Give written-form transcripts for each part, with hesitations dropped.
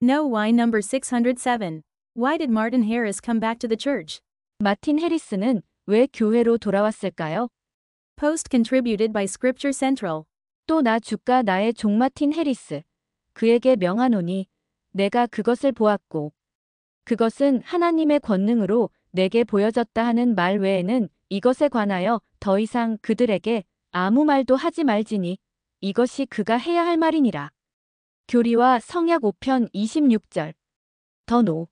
No. Why? Number 607. Why did Martin Harris come back to the church? 마틴 해리스는 왜 교회로 돌아왔을까요? Post contributed by Scripture Central. 또 나 주가 나의 종 마틴 해리스. 그에게 명하노니 내가 그것을 보았고 그것은 하나님의 권능으로 내게 보여졌다 하는 말 외에는 이것에 관하여 더 이상 그들에게 아무 말도 하지 말지니 이것이 그가 해야 할 말이니라. 교리와 성약 5편 26절. 더노.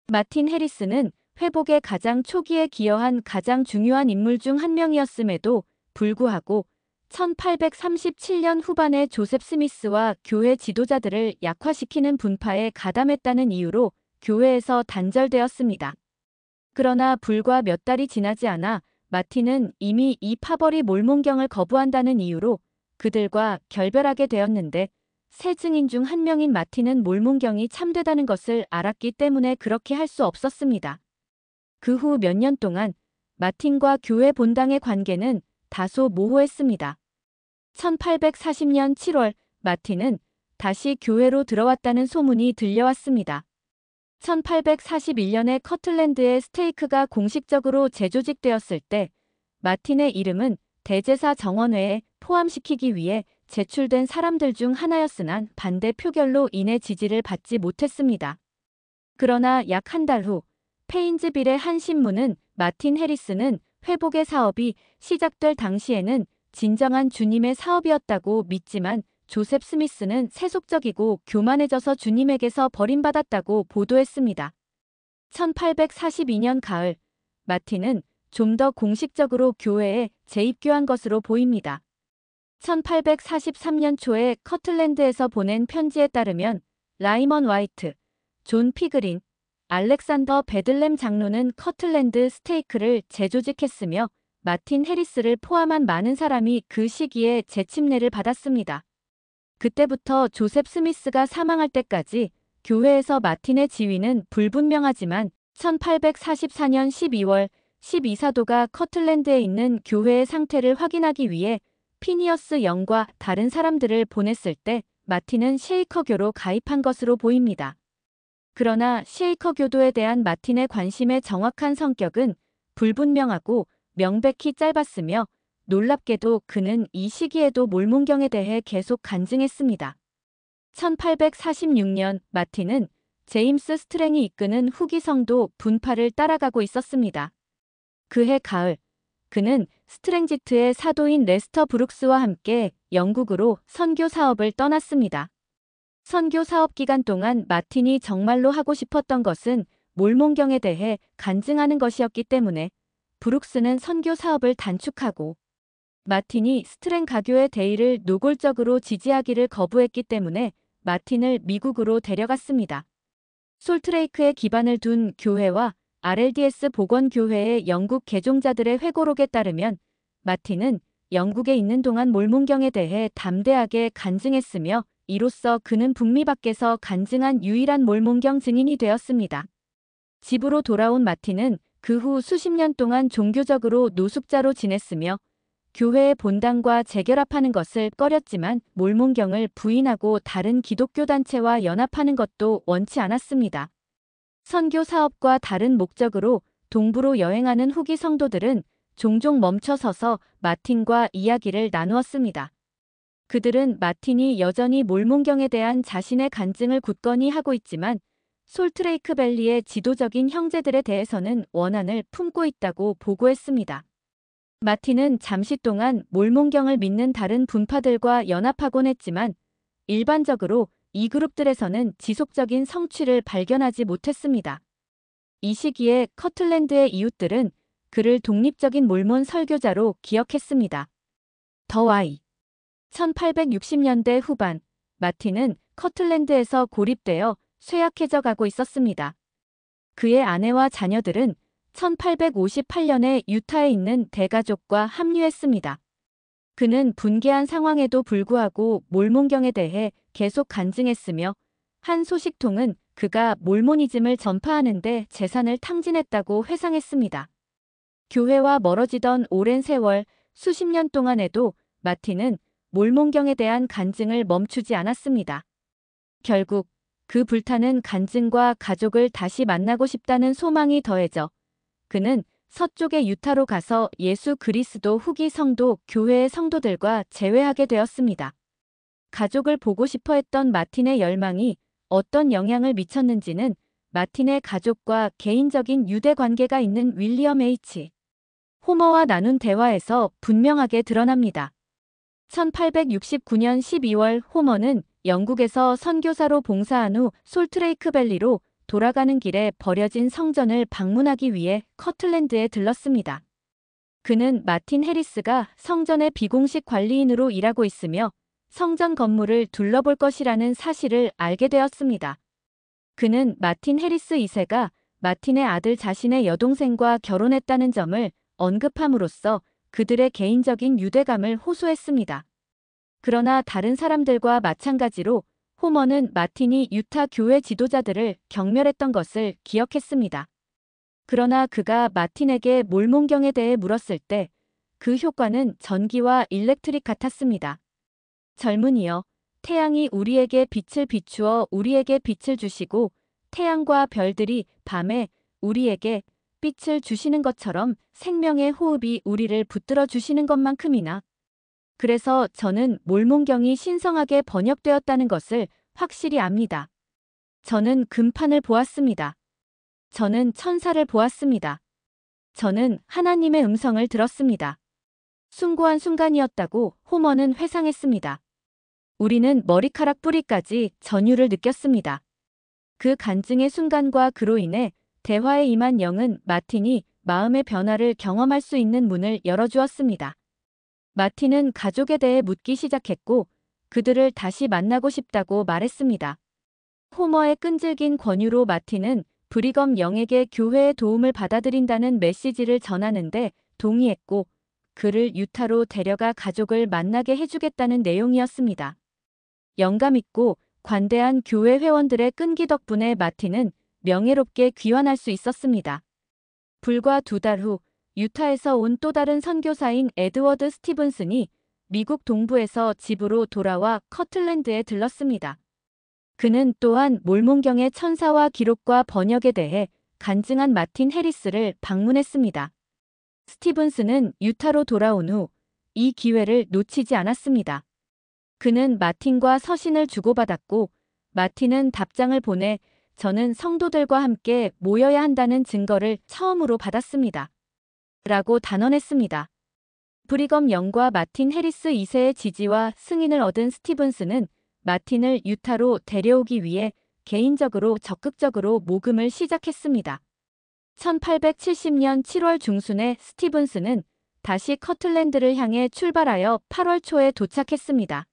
마틴 해리스는 회복의 가장 초기에 기여한 가장 중요한 인물 중 한 명이었음에도 불구하고 1837년 후반에 조셉 스미스와 교회 지도자들을 약화시키는 분파에 가담했다는 이유로 교회에서 단절되었습니다. 그러나 불과 몇 달이 지나지 않아 마틴은 이미 이 파벌이 몰몬경을 거부한다는 이유로 그들과 결별하게 되었는데 세 증인 중 한 명인 마틴은 몰몬경이 참되다는 것을 알았기 때문에 그렇게 할 수 없었습니다. 그 후 몇 년 동안 마틴과 교회 본당의 관계는 다소 모호했습니다. 1840년 7월 마틴은 다시 교회로 들어왔다는 소문이 들려왔습니다. 1841년에 커틀랜드의 스테이크가 공식적으로 재조직되었을 때 마틴의 이름은 대제사 정원회에 포함시키기 위해 제출된 사람들 중 하나였으나 반대 표결로 인해 지지를 받지 못했습니다. 그러나 약 한 달 후 페인즈빌의 한 신문은 마틴 해리스는 회복의 사업이 시작될 당시에는 진정한 주님의 사업이었다고 믿지만 조셉 스미스는 세속적이고 교만해져서 주님에게서 버림받았다고 보도했습니다. 1842년 가을 마틴은 좀 더 공식적으로 교회에 재입교한 것으로 보입니다. 1843년 초에 커틀랜드에서 보낸 편지에 따르면 라이먼 와이트, 존 피그린, 알렉산더 베들렘 장로는 커틀랜드 스테이크를 재조직했으며 마틴 해리스를 포함한 많은 사람이 그 시기에 재침례를 받았습니다. 그때부터 조셉 스미스가 사망할 때까지 교회에서 마틴의 지위는 불분명하지만 1844년 12월 12사도가 커틀랜드에 있는 교회의 상태를 확인하기 위해 피니어스 영과 다른 사람들을 보냈을 때 마틴은 셰이커교로 가입한 것으로 보입니다. 그러나 셰이커교도에 대한 마틴의 관심의 정확한 성격은 불분명하고 명백히 짧았으며 놀랍게도 그는 이 시기에도 몰몬경에 대해 계속 간증했습니다. 1846년 마틴은 제임스 스트랭이 이끄는 후기 성도 분파를 따라가고 있었습니다. 그해 가을 그는 스트랭지트의 사도인 레스터 브룩스와 함께 영국으로 선교 사업을 떠났습니다. 선교 사업 기간 동안 마틴이 정말로 하고 싶었던 것은 몰몬경에 대해 간증하는 것이었기 때문에 브룩스는 선교 사업을 단축하고 마틴이 스트랭 가교의 대의를 노골적으로 지지하기를 거부했기 때문에 마틴을 미국으로 데려갔습니다. 솔트레이크에 기반을 둔 교회와 RLDS 복원교회의 영국 개종자들의 회고록에 따르면 마틴은 영국에 있는 동안 몰몬경에 대해 담대하게 간증했으며 이로써 그는 북미 밖에서 간증한 유일한 몰몬경 증인이 되었습니다. 집으로 돌아온 마틴은 그 후 수십 년 동안 종교적으로 노숙자로 지냈으며 교회의 본당과 재결합하는 것을 꺼렸지만 몰몬경을 부인하고 다른 기독교 단체와 연합하는 것도 원치 않았습니다. 선교 사업과 다른 목적으로 동부로 여행하는 후기 성도들은 종종 멈춰서서 마틴과 이야기를 나누었습니다. 그들은 마틴이 여전히 몰몬경에 대한 자신의 간증을 굳건히 하고 있지만 솔트레이크 밸리의 지도적인 형제들에 대해서는 원한을 품고 있다고 보고했습니다. 마틴은 잠시 동안 몰몬경을 믿는 다른 분파들과 연합하곤 했지만 일반적으로 이 그룹들에서는 지속적인 성취를 발견하지 못했습니다. 이 시기에 커틀랜드의 이웃들은 그를 독립적인 몰몬 설교자로 기억했습니다. 더 와이 1860년대 후반 마틴은 커틀랜드에서 고립되어 쇠약해져 가고 있었습니다. 그의 아내와 자녀들은 1858년에 유타에 있는 대가족과 합류했습니다. 그는 분개한 상황에도 불구하고 몰몬경에 대해 계속 간증했으며 한 소식통은 그가 몰모니즘을 전파하는 데 재산을 탕진했다고 회상했습니다. 교회와 멀어지던 오랜 세월 수십 년 동안에도 마틴은 몰몬경에 대한 간증을 멈추지 않았습니다. 결국 그 불타는 간증과 가족을 다시 만나고 싶다는 소망이 더해져 그는 서쪽의 유타로 가서 예수 그리스도 후기 성도 교회의 성도들과 재회하게 되었습니다. 가족을 보고 싶어 했던 마틴의 열망이 어떤 영향을 미쳤는지는 마틴의 가족과 개인적인 유대 관계가 있는 윌리엄 H. 호머와 나눈 대화에서 분명하게 드러납니다. 1869년 12월 호머는 영국에서 선교사로 봉사한 후 솔트레이크 밸리로 돌아가는 길에 버려진 성전을 방문하기 위해 커틀랜드에 들렀습니다. 그는 마틴 해리스가 성전의 비공식 관리인으로 일하고 있으며 성전 건물을 둘러볼 것이라는 사실을 알게 되었습니다. 그는 마틴 해리스 2세가 마틴의 아들 자신의 여동생과 결혼했다는 점을 언급함으로써 그들의 개인적인 유대감을 호소했습니다. 그러나 다른 사람들과 마찬가지로 호머는 마틴이 유타 교회 지도자들을 경멸했던 것을 기억했습니다. 그러나 그가 마틴에게 몰몬경에 대해 물었을 때 그 효과는 전기와 일렉트릭 같았습니다. 젊은이여, 태양이 우리에게 빛을 비추어 우리에게 빛을 주시고 태양과 별들이 밤에 우리에게 빛을 주시는 것처럼 생명의 호흡이 우리를 붙들어 주시는 것만큼이나 그래서 저는 몰몬경이 신성하게 번역되었다는 것을 확실히 압니다. 저는 금판을 보았습니다. 저는 천사를 보았습니다. 저는 하나님의 음성을 들었습니다. 숭고한 순간이었다고 호머는 회상했습니다. 우리는 머리카락 뿌리까지 전율을 느꼈습니다. 그 간증의 순간과 그로 인해 대화에 임한 영은 마틴이 마음의 변화를 경험할 수 있는 문을 열어주었습니다. 마틴은 가족에 대해 묻기 시작했고 그들을 다시 만나고 싶다고 말했습니다. 호머의 끈질긴 권유로 마틴은 브리검 영에게 교회의 도움을 받아들인다는 메시지를 전하는데 동의했고 그를 유타로 데려가 가족을 만나게 해주겠다는 내용이었습니다. 영감 있고 관대한 교회 회원들의 끈기 덕분에 마틴은 명예롭게 귀환할 수 있었습니다. 불과 2달 후 유타에서 온 또 다른 선교사인 에드워드 스티븐슨이 미국 동부에서 집으로 돌아와 커틀랜드에 들렀습니다. 그는 또한 몰몬경의 천사와 기록과 번역에 대해 간증한 마틴 해리스를 방문했습니다. 스티븐슨은 유타로 돌아온 후 이 기회를 놓치지 않았습니다. 그는 마틴과 서신을 주고받았고 마틴은 답장을 보내 저는 성도들과 함께 모여야 한다는 증거를 처음으로 받았습니다. 라고 단언했습니다. 브리검 영과 마틴 해리스 2세의 지지와 승인을 얻은 스티븐슨은 마틴을 유타로 데려오기 위해 개인적으로 적극적으로 모금을 시작했습니다. 1870년 7월 중순에 스티븐슨은 다시 커틀랜드를 향해 출발하여 8월 초에 도착했습니다.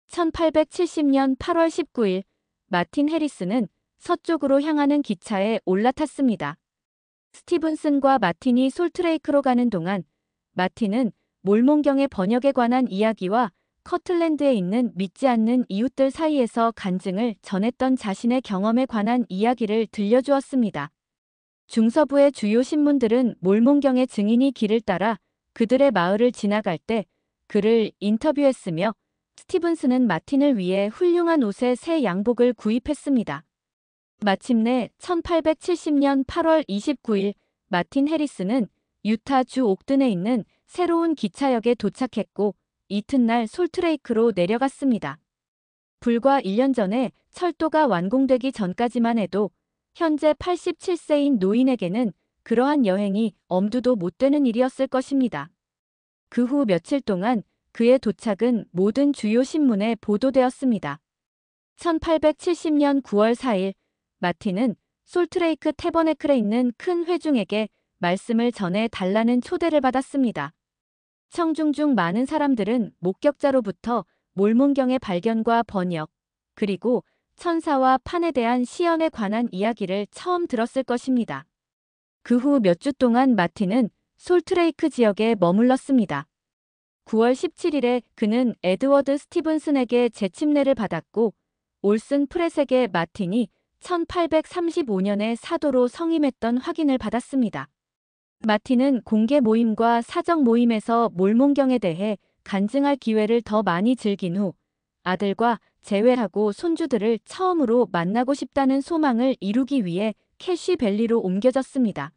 1870년 8월 19일 마틴 해리스는 서쪽으로 향하는 기차에 올라탔습니다. 스티븐슨과 마틴이 솔트레이크로 가는 동안 마틴은 몰몬경의 번역에 관한 이야기와 커틀랜드에 있는 믿지 않는 이웃들 사이에서 간증을 전했던 자신의 경험에 관한 이야기를 들려주었습니다. 중서부의 주요 신문들은 몰몬경의 증인이 길을 따라 그들의 마을을 지나갈 때 그를 인터뷰했으며 스티븐슨은 마틴을 위해 훌륭한 옷의 새 양복을 구입했습니다. 마침내 1870년 8월 29일 마틴 해리스는 유타 주 옥든에 있는 새로운 기차역에 도착했고 이튿날 솔트레이크로 내려갔습니다. 불과 1년 전에 철도가 완공되기 전까지만 해도 현재 87세인 노인에게는 그러한 여행이 엄두도 못 되는 일이었을 것입니다. 그 후 며칠 동안 그의 도착은 모든 주요 신문에 보도되었습니다. 1870년 9월 4일 마틴은 솔트레이크 태버네클에 있는 큰 회중에게 말씀을 전해 달라는 초대를 받았습니다. 청중 중 많은 사람들은 목격자로부터 몰몬경의 발견과 번역, 그리고 천사와 판에 대한 시연에 관한 이야기를 처음 들었을 것입니다. 그 후 몇 주 동안 마틴은 솔트레이크 지역에 머물렀습니다. 9월 17일에 그는 에드워드 스티븐슨에게 재침례를 받았고 올슨 프렛에게 마틴이 1835년에 사도로 성임했던 확인을 받았습니다. 마틴은 공개 모임과 사적 모임에서 몰몬경에 대해 간증할 기회를 더 많이 즐긴 후 아들과 재회하고 손주들을 처음으로 만나고 싶다는 소망을 이루기 위해 캐쉬밸리로 옮겨졌습니다.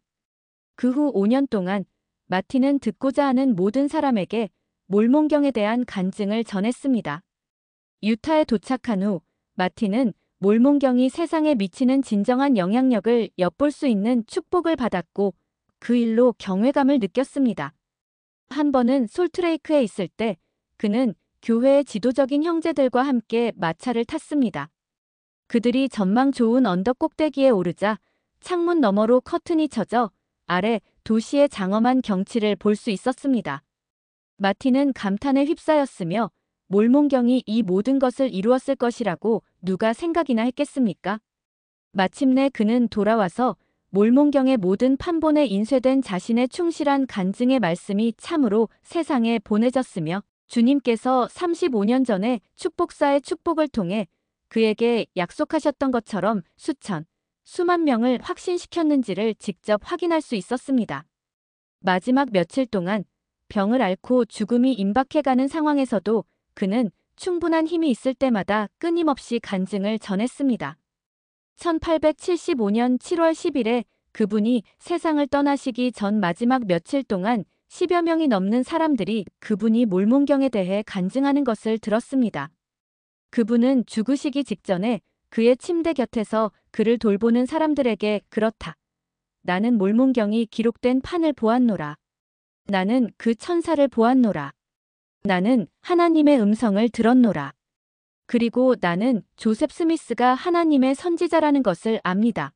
그 후 5년 동안 마틴은 듣고자 하는 모든 사람에게 몰몬경에 대한 간증을 전했습니다. 유타에 도착한 후 마틴은 몰몬경이 세상에 미치는 진정한 영향력을 엿볼 수 있는 축복을 받았고 그 일로 경외감을 느꼈습니다. 한 번은 솔트레이크에 있을 때 그는 교회의 지도적인 형제들과 함께 마차를 탔습니다. 그들이 전망 좋은 언덕 꼭대기에 오르자 창문 너머로 커튼이 쳐져 아래 도시의 장엄한 경치를 볼 수 있었습니다. 마틴은 감탄에 휩싸였으며 몰몬경이 이 모든 것을 이루었을 것이라고 누가 생각이나 했겠습니까? 마침내 그는 돌아와서 몰몬경의 모든 판본에 인쇄된 자신의 충실한 간증의 말씀이 참으로 세상에 보내졌으며 주님께서 35년 전에 축복사의 축복을 통해 그에게 약속하셨던 것처럼 수만 명을 확신시켰는지를 직접 확인할 수 있었습니다. 마지막 며칠 동안 병을 앓고 죽음이 임박해가는 상황에서도 그는 충분한 힘이 있을 때마다 끊임없이 간증을 전했습니다. 1875년 7월 10일에 그분이 세상을 떠나시기 전 마지막 며칠 동안 10여 명이 넘는 사람들이 그분이 몰몬경에 대해 간증하는 것을 들었습니다. 그분은 죽으시기 직전에 그의 침대 곁에서 그를 돌보는 사람들에게 그렇다. 나는 몰몬경이 기록된 판을 보았노라. 나는 그 천사를 보았노라. 나는 하나님의 음성을 들었노라. 그리고 나는 조셉 스미스가 하나님의 선지자라는 것을 압니다.